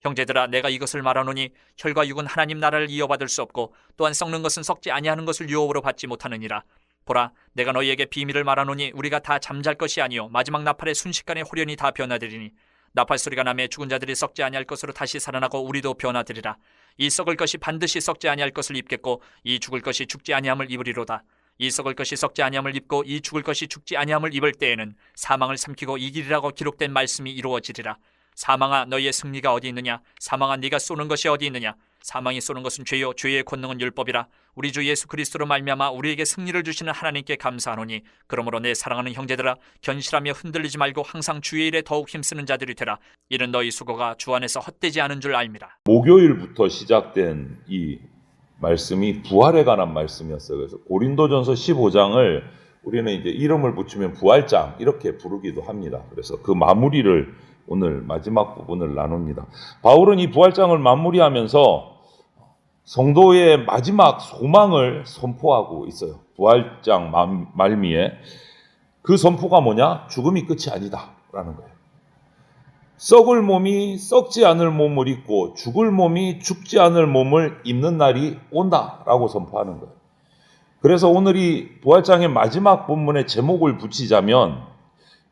형제들아, 내가 이것을 말하노니 혈과 육은 하나님 나라를 이어받을 수 없고 또한 썩는 것은 썩지 아니하는 것을 유업으로 받지 못하느니라. 보라, 내가 너희에게 비밀을 말하노니 우리가 다 잠잘 것이 아니요 마지막 나팔의 순식간에 홀연히 다 변화되리니 나팔 소리가 나매 죽은 자들이 썩지 아니할 것으로 다시 살아나고 우리도 변화되리라. 이 썩을 것이 반드시 썩지 아니할 것을 입겠고 이 죽을 것이 죽지 아니함을 입으리로다. 이 썩을 것이 썩지 아니함을 입고 이 죽을 것이 죽지 아니함을 입을 때에는 사망을 삼키고 이기리라고 기록된 말씀이 이루어지리라. 사망아, 너희의 승리가 어디 있느냐? 사망아, 네가 쏘는 것이 어디 있느냐? 사망이 쏘는 것은 죄요 죄의 권능은 율법이라. 우리 주 예수 그리스도로 말미암아 우리에게 승리를 주시는 하나님께 감사하노니 그러므로 내 사랑하는 형제들아, 견실하며 흔들리지 말고 항상 주의 일에 더욱 힘쓰는 자들이 되라. 이는 너희 수고가 주 안에서 헛되지 않은 줄 알미라. 목요일부터 시작된 이 말씀이 부활에 관한 말씀이었어요. 그래서 고린도전서 15장을 우리는 이제 이름을 붙이면 부활장 이렇게 부르기도 합니다. 그래서 그 마무리를 오늘 마지막 부분을 나눕니다. 바울은 이 부활장을 마무리하면서 성도의 마지막 소망을 선포하고 있어요. 부활장 말미에 그 선포가 뭐냐? 죽음이 끝이 아니다 라는 거예요. 썩을 몸이 썩지 않을 몸을 입고 죽을 몸이 죽지 않을 몸을 입는 날이 온다라고 선포하는 거예요. 그래서 오늘 이 부활장의 마지막 본문의 제목을 붙이자면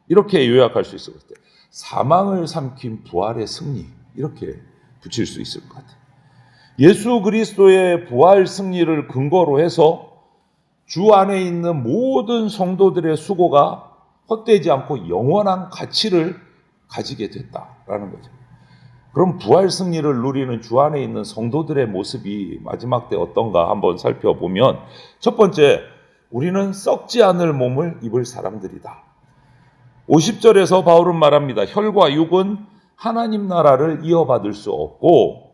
이렇게 요약할 수 있을 것 같아요. 사망을 삼킨 부활의 승리, 이렇게 붙일 수 있을 것 같아요. 예수 그리스도의 부활 승리를 근거로 해서 주 안에 있는 모든 성도들의 수고가 헛되지 않고 영원한 가치를 가지게 됐다라는 거죠. 그럼 부활 승리를 누리는 주 안에 있는 성도들의 모습이 마지막 때 어떤가 한번 살펴보면, 첫 번째, 우리는 썩지 않을 몸을 입을 사람들이다. 50절에서 바울은 말합니다. 혈과 육은 하나님 나라를 이어받을 수 없고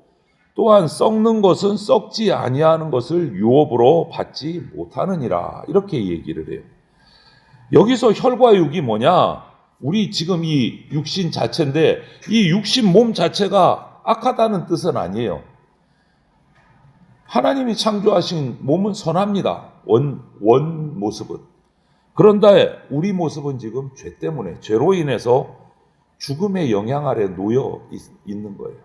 또한 썩는 것은 썩지 아니하는 것을 유업으로 받지 못하느니라, 이렇게 얘기를 해요. 여기서 혈과 육이 뭐냐? 우리 지금 이 육신 자체인데 이 육신 몸 자체가 악하다는 뜻은 아니에요. 하나님이 창조하신 몸은 선합니다. 원 모습은. 그런데 우리 모습은 지금 죄 때문에, 죄로 인해서 죽음의 영향 아래 놓여 있는 거예요.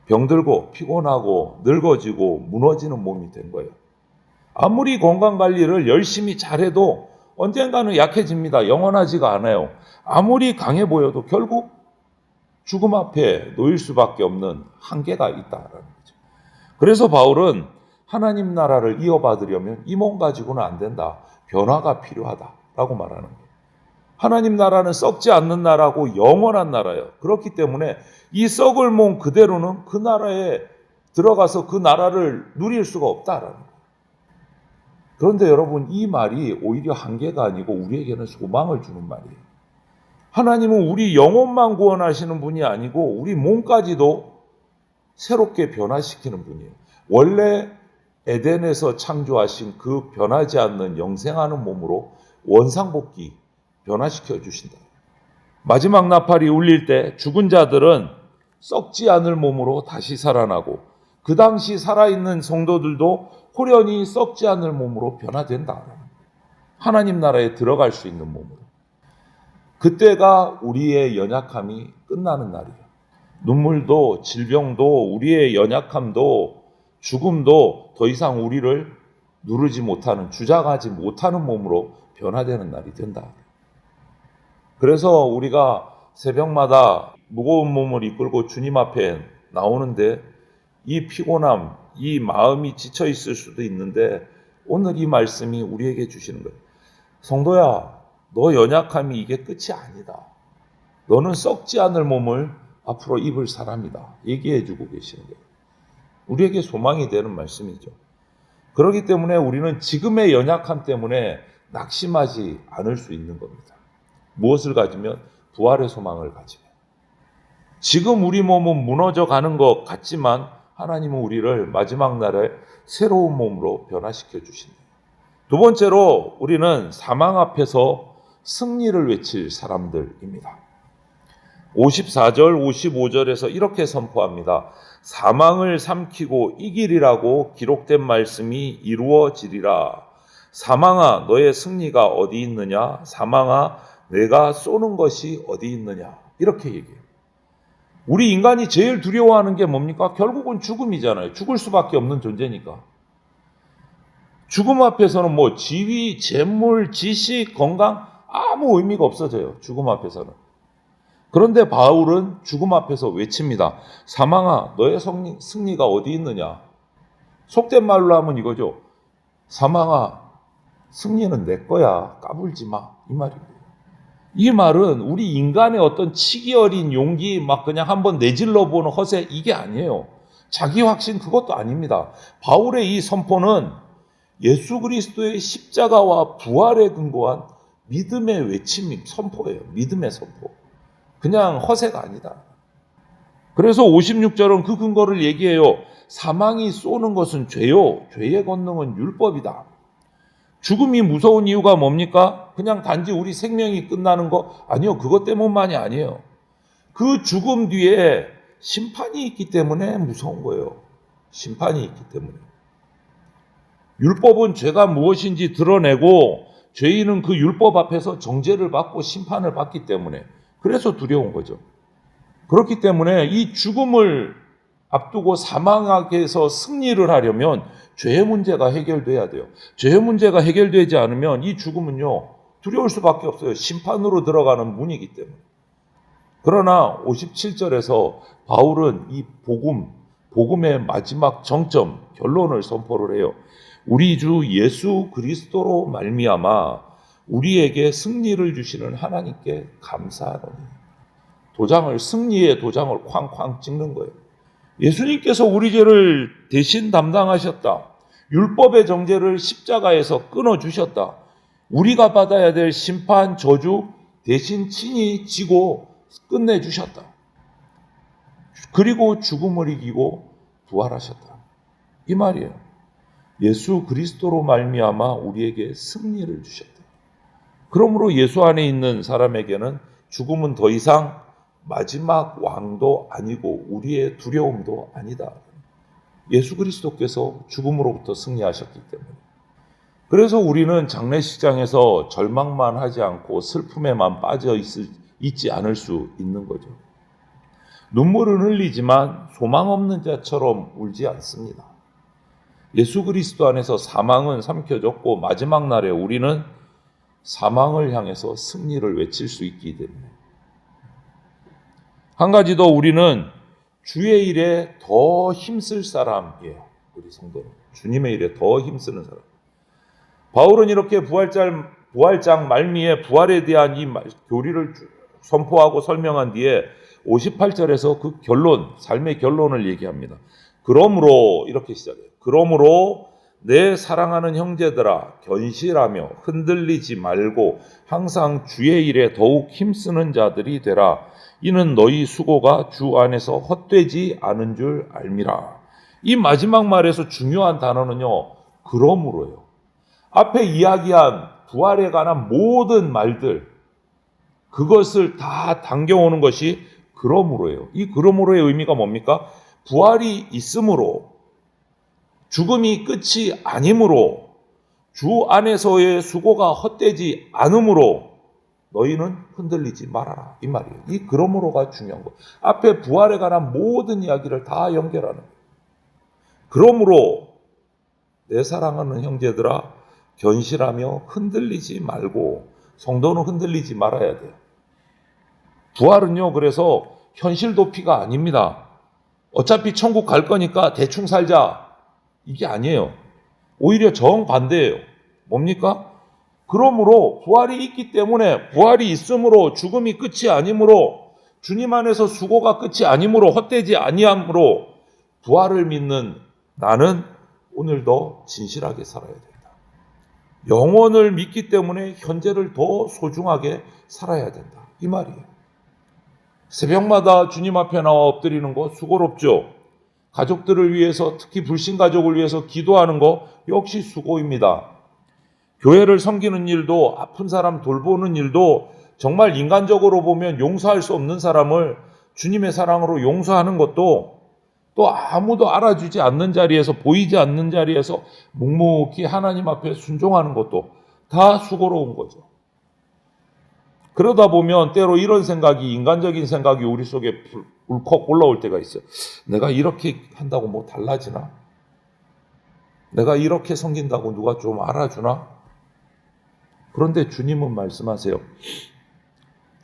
병들고 피곤하고 늙어지고 무너지는 몸이 된 거예요. 아무리 건강관리를 열심히 잘해도 언젠가는 약해집니다. 영원하지가 않아요. 아무리 강해 보여도 결국 죽음 앞에 놓일 수밖에 없는 한계가 있다라는 거죠. 그래서 바울은 하나님 나라를 이어받으려면 이 몸 가지고는 안 된다. 변화가 필요하다라고 말하는 거예요. 하나님 나라는 썩지 않는 나라고 영원한 나라예요. 그렇기 때문에 이 썩을 몸 그대로는 그 나라에 들어가서 그 나라를 누릴 수가 없다라는 거예요. 그런데 여러분, 이 말이 오히려 한계가 아니고 우리에게는 소망을 주는 말이에요. 하나님은 우리 영혼만 구원하시는 분이 아니고 우리 몸까지도 새롭게 변화시키는 분이에요. 원래 에덴에서 창조하신 그 변하지 않는 영생하는 몸으로 원상복귀 변화시켜 주신다. 마지막 나팔이 울릴 때 죽은 자들은 썩지 않을 몸으로 다시 살아나고 그 당시 살아있는 성도들도 호련히 썩지 않을 몸으로 변화된다. 하나님 나라에 들어갈 수 있는 몸으로. 그때가 우리의 연약함이 끝나는 날이에요. 눈물도 질병도 우리의 연약함도 죽음도 더 이상 우리를 누르지 못하는, 주장하지 못하는 몸으로 변화되는 날이 된다. 그래서 우리가 새벽마다 무거운 몸을 이끌고 주님 앞에 나오는데 이 피곤함, 이 마음이 지쳐 있을 수도 있는데 오늘 이 말씀이 우리에게 주시는 거예요. 성도야, 너 연약함이 이게 끝이 아니다. 너는 썩지 않을 몸을 앞으로 입을 사람이다. 얘기해 주고 계시는 거예요. 우리에게 소망이 되는 말씀이죠. 그렇기 때문에 우리는 지금의 연약함 때문에 낙심하지 않을 수 있는 겁니다. 무엇을 가지면? 부활의 소망을 가지면. 지금 우리 몸은 무너져 가는 것 같지만 하나님은 우리를 마지막 날에 새로운 몸으로 변화시켜 주신다. 두 번째로 우리는 사망 앞에서 승리를 외칠 사람들입니다. 54절, 55절에서 이렇게 선포합니다. 사망을 삼키고 이기리라고 기록된 말씀이 이루어지리라. 사망아, 너의 승리가 어디 있느냐? 사망아, 내가 쏘는 것이 어디 있느냐? 이렇게 얘기해요. 우리 인간이 제일 두려워하는 게 뭡니까? 결국은 죽음이잖아요. 죽을 수밖에 없는 존재니까. 죽음 앞에서는 뭐 지위, 재물, 지식, 건강 아무 의미가 없어져요. 죽음 앞에서는. 그런데 바울은 죽음 앞에서 외칩니다. 사망아, 너의 승리가 어디 있느냐? 속된 말로 하면 이거죠. 사망아, 승리는 내 거야. 까불지 마. 이 말입니다. 이 말은 우리 인간의 어떤 치기 어린 용기, 막 그냥 한번 내질러 보는 허세, 이게 아니에요. 자기 확신 그것도 아닙니다. 바울의 이 선포는 예수 그리스도의 십자가와 부활에 근거한 믿음의 외침, 선포예요. 믿음의 선포. 그냥 허세가 아니다. 그래서 56절은 그 근거를 얘기해요. 사망이 쏘는 것은 죄요. 죄의 권능은 율법이다. 죽음이 무서운 이유가 뭡니까? 그냥 단지 우리 생명이 끝나는 거? 아니요. 그것 때문만이 아니에요. 그 죽음 뒤에 심판이 있기 때문에 무서운 거예요. 심판이 있기 때문에. 율법은 죄가 무엇인지 드러내고 죄인은 그 율법 앞에서 정죄를 받고 심판을 받기 때문에 그래서 두려운 거죠. 그렇기 때문에 이 죽음을 앞두고 사망에서 승리를 하려면 죄의 문제가 해결돼야 돼요. 죄의 문제가 해결되지 않으면 이 죽음은요 두려울 수밖에 없어요. 심판으로 들어가는 문이기 때문에. 그러나 57절에서 바울은 이 복음의 마지막 정점, 결론을 선포를 해요. 우리 주 예수 그리스도로 말미암아 우리에게 승리를 주시는 하나님께 감사하노니. 승리의 도장을 쾅쾅 찍는 거예요. 예수님께서 우리 죄를 대신 담당하셨다. 율법의 정죄를 십자가에서 끊어주셨다. 우리가 받아야 될 심판, 저주 대신 친히 지고 끝내주셨다. 그리고 죽음을 이기고 부활하셨다. 이 말이에요. 예수 그리스도로 말미암아 우리에게 승리를 주셨다. 그러므로 예수 안에 있는 사람에게는 죽음은 더 이상 마지막 왕도 아니고 우리의 두려움도 아니다. 예수 그리스도께서 죽음으로부터 승리하셨기 때문에. 그래서 우리는 장례식장에서 절망만 하지 않고 슬픔에만 빠져 있지 않을 수 있는 거죠. 눈물은 흘리지만 소망 없는 자처럼 울지 않습니다. 예수 그리스도 안에서 사망은 삼켜졌고 마지막 날에 우리는 사망을 향해서 승리를 외칠 수 있기 때문에. 한 가지 더, 우리는 주의 일에 더 힘쓸 사람이에요. 우리 성도는 주님의 일에 더 힘쓰는 사람. 바울은 이렇게 부활장 말미에 부활에 대한 이 교리를 선포하고 설명한 뒤에 58절에서 그 결론, 삶의 결론을 얘기합니다. 그러므로 이렇게 시작해요. 그러므로 내 사랑하는 형제들아, 견실하며 흔들리지 말고 항상 주의 일에 더욱 힘쓰는 자들이 되라. 이는 너희 수고가 주 안에서 헛되지 않은 줄 알미라. 이 마지막 말에서 중요한 단어는요, 그러므로예요. 앞에 이야기한 부활에 관한 모든 말들, 그것을 다 당겨오는 것이 그러므로예요. 이 그러므로의 의미가 뭡니까? 부활이 있으므로, 죽음이 끝이 아니므로, 주 안에서의 수고가 헛되지 않으므로 너희는 흔들리지 말아라. 이 말이에요. 이 그러므로가 중요한 거예요. 앞에 부활에 관한 모든 이야기를 다 연결하는 거예요. 그러므로 내 사랑하는 형제들아, 견실하며 흔들리지 말고. 성도는 흔들리지 말아야 돼요. 부활은요, 그래서 현실 도피가 아닙니다. 어차피 천국 갈 거니까 대충 살자. 이게 아니에요. 오히려 정반대예요. 뭡니까? 그러므로 부활이 있기 때문에, 부활이 있으므로, 죽음이 끝이 아니므로, 주님 안에서 수고가 끝이 아니므로, 헛되지 아니하므로 부활을 믿는 나는 오늘도 진실하게 살아야 된다. 영원을 믿기 때문에 현재를 더 소중하게 살아야 된다. 이 말이에요. 새벽마다 주님 앞에 나와 엎드리는 거 수고롭죠. 가족들을 위해서, 특히 불신 가족을 위해서 기도하는 거 역시 수고입니다. 교회를 섬기는 일도, 아픈 사람 돌보는 일도, 정말 인간적으로 보면 용서할 수 없는 사람을 주님의 사랑으로 용서하는 것도, 또 아무도 알아주지 않는 자리에서, 보이지 않는 자리에서 묵묵히 하나님 앞에 순종하는 것도 다 수고로운 거죠. 그러다 보면 때로 이런 생각이, 인간적인 생각이 우리 속에 울컥 올라올 때가 있어요. 내가 이렇게 한다고 뭐 달라지나? 내가 이렇게 섬긴다고 누가 좀 알아주나? 그런데 주님은 말씀하세요.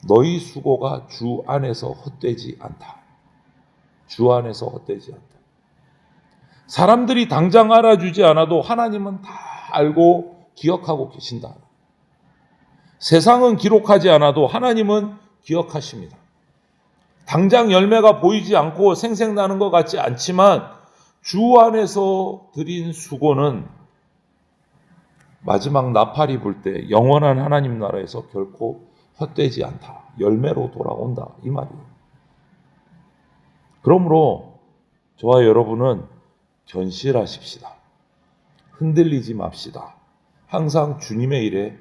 너희 수고가 주 안에서 헛되지 않다. 주 안에서 헛되지 않다. 사람들이 당장 알아주지 않아도 하나님은 다 알고 기억하고 계신다. 세상은 기록하지 않아도 하나님은 기억하십니다. 당장 열매가 보이지 않고 생생나는 것 같지 않지만 주 안에서 드린 수고는 마지막 나팔이 불 때 영원한 하나님 나라에서 결코 헛되지 않다. 열매로 돌아온다. 이 말이에요. 그러므로 저와 여러분은 견실하십시다. 흔들리지 맙시다. 항상 주님의 일에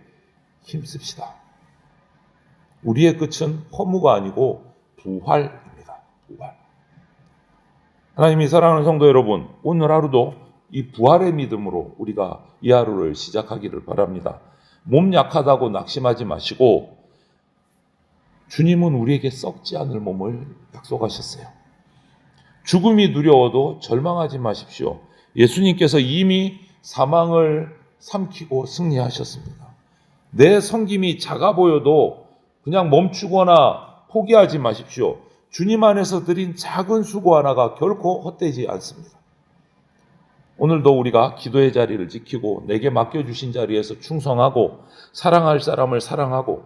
힘씁시다. 우리의 끝은 허무가 아니고 부활입니다. 부활. 하나님이 사랑하는 성도 여러분, 오늘 하루도 이 부활의 믿음으로 우리가 이 하루를 시작하기를 바랍니다. 몸 약하다고 낙심하지 마시고 주님은 우리에게 썩지 않을 몸을 약속하셨어요. 죽음이 두려워도 절망하지 마십시오. 예수님께서 이미 사망을 삼키고 승리하셨습니다. 내 섬김이 작아 보여도 그냥 멈추거나 포기하지 마십시오. 주님 안에서 드린 작은 수고 하나가 결코 헛되지 않습니다. 오늘도 우리가 기도의 자리를 지키고 내게 맡겨주신 자리에서 충성하고 사랑할 사람을 사랑하고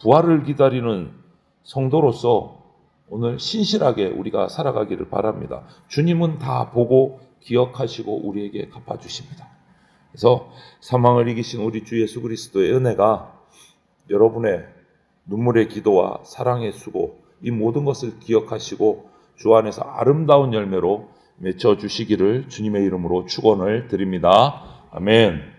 부활을 기다리는 성도로서 오늘 신실하게 우리가 살아가기를 바랍니다. 주님은 다 보고 기억하시고 우리에게 갚아주십니다. 그래서 사망을 이기신 우리 주 예수 그리스도의 은혜가 여러분의 눈물의 기도와 사랑의 수고 이 모든 것을 기억하시고 주 안에서 아름다운 열매로 맺어주시기를 주님의 이름으로 축원을 드립니다. 아멘.